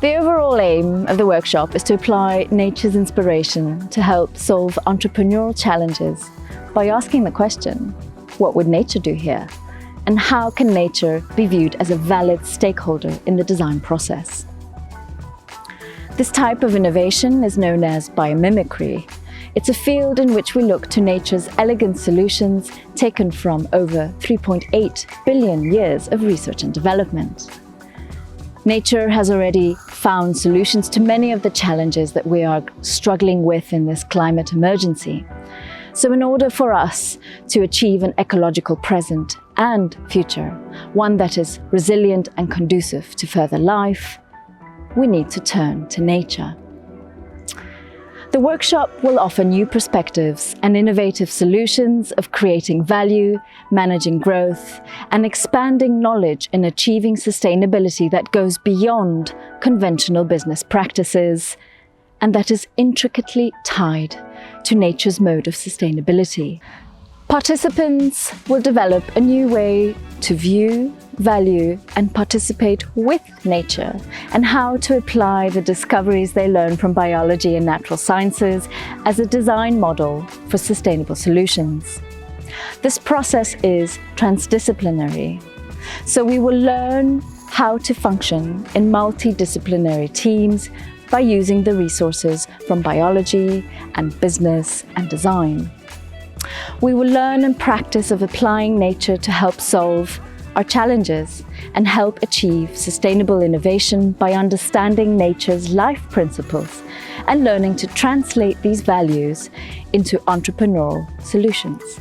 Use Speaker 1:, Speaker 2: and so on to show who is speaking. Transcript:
Speaker 1: The overall aim of the workshop is to apply nature's inspiration to help solve entrepreneurial challenges by asking the question, what would nature do here? And how can nature be viewed as a valid stakeholder in the design process? This type of innovation is known as biomimicry. It's a field in which we look to nature's elegant solutions taken from over 3.8 billion years of research and development. Nature has already found solutions to many of the challenges that we are struggling with in this climate emergency. So in order for us to achieve an ecological present and future, one that is resilient and conducive to further life, we need to turn to nature. The workshop will offer new perspectives and innovative solutions of creating value, managing growth, and expanding knowledge in achieving sustainability that goes beyond conventional business practices and that is intricately tied to nature's mode of sustainability. Participants will develop a new way to view, value, and participate with nature, and how to apply the discoveries they learn from biology and natural sciences as a design model for sustainable solutions. This process is transdisciplinary, so we will learn how to function in multidisciplinary teams by using the resources from biology and business and design. We will learn and practice of applying nature to help solve our challenges and help achieve sustainable innovation by understanding nature's life principles and learning to translate these values into entrepreneurial solutions.